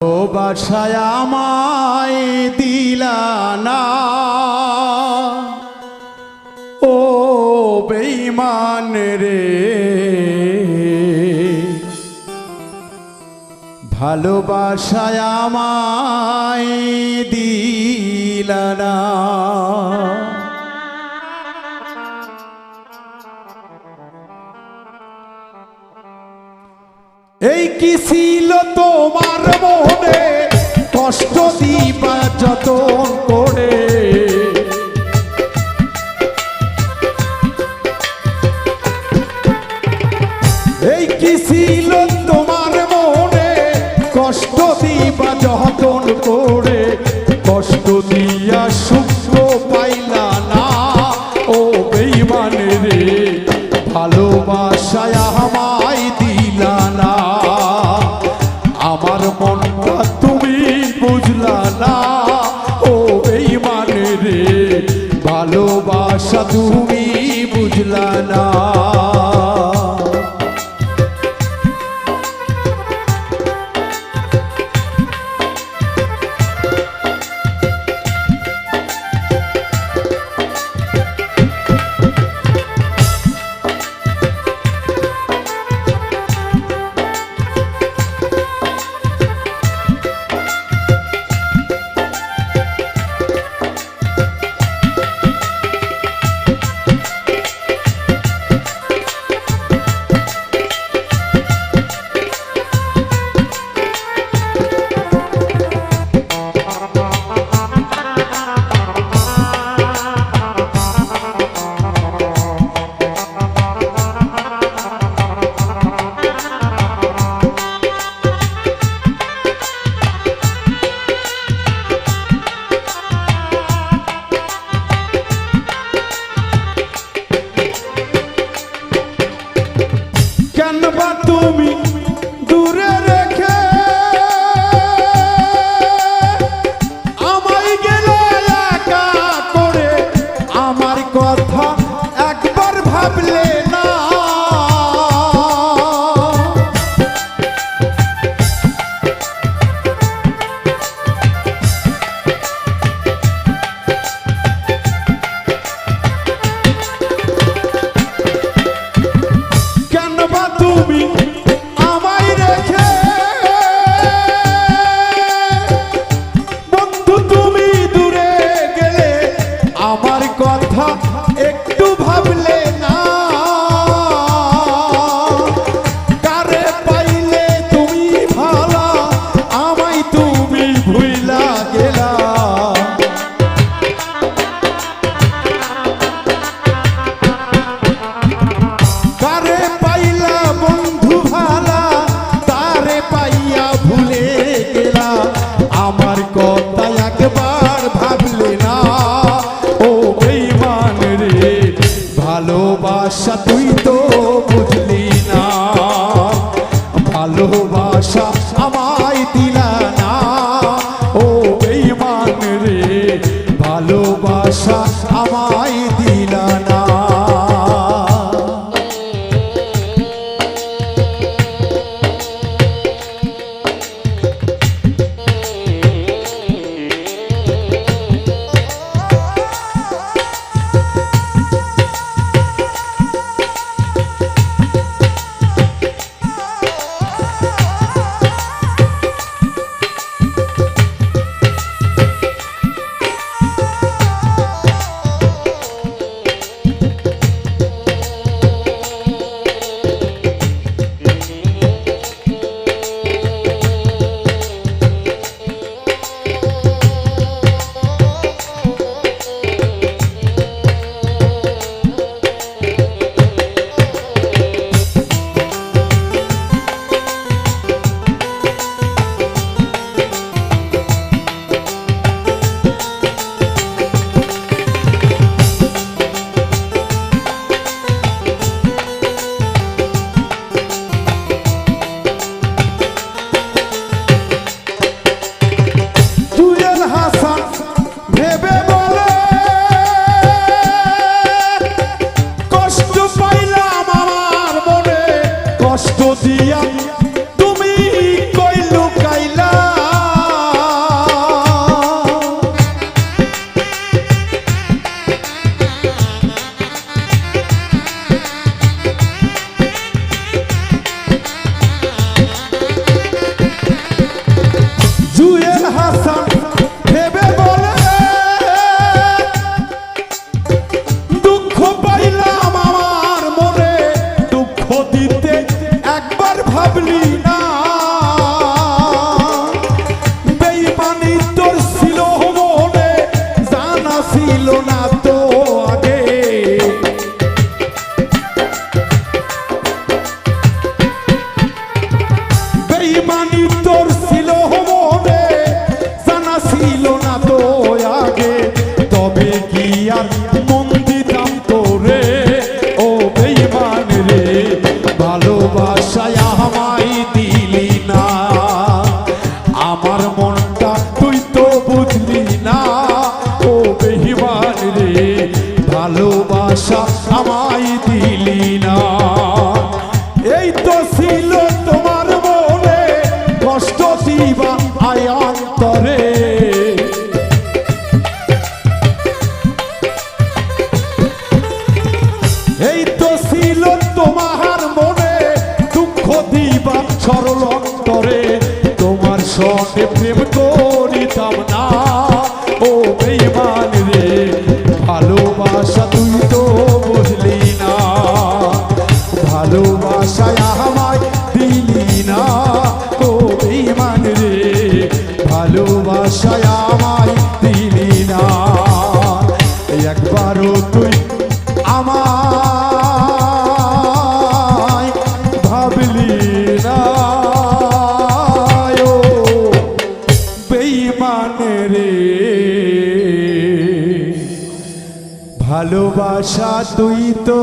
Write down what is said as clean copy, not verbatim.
ভালোবাসায় আমায় দিলা না ও বেঈমান রে, ভালোবাসায় আমায় দিলা না। এই কি ছিল তোমার মনে কষ্ট দিবা যতন করে, এই কি ছিল তোমার মনে কষ্ট দিবা যতন করে, কষ্ট দিয়া সুখ পাইলা না ও বেঈমান রে, ভালোবাসায় আমায় দিলা না। আমার মনটা তুমি বুঝলা না ও বেঈমান রে, ভালোবাসা তুমি বুঝলা না। আসান ভেবে বলে দুঃখ পাইলাম আমার মনে, দুঃখ দিতে একবার ভাবলি না। বেঈমানি তোর ছিল মনে, জানা ছিল না তো আগে। বেঈমানি তোর ছিল মনে, জানা ছিল না তো আগে। তবে কি আর মন দিতাম তোরে, ও বেঈমান রে, ভালোবাসায় আমায় দিলি না। আমার মনটা তুই তো বুঝলি না, ও বেঈমান রে, ভালোবাসা আমায় দিলি না। এই তো ছিল তোমার মনে, কষ্ট দিবা আয় অন্তরে। এই তো ছিল তোমার মনে, দুঃখ দিবা সরল অন্তরে। তোমার সঙ্গে প্রেম করিতাম না, ও বেঈমান রে, ভালোবাসা তুই তো বুঝলি না। ভালোবাসায় আমায় দিলি না, ও বেঈমান রে, ভালোবাসায় আমায় দিলি না। একবারও তুই আমায় ভাবলি না, ও বেঈমান রে, ভালোবাসা তুই তো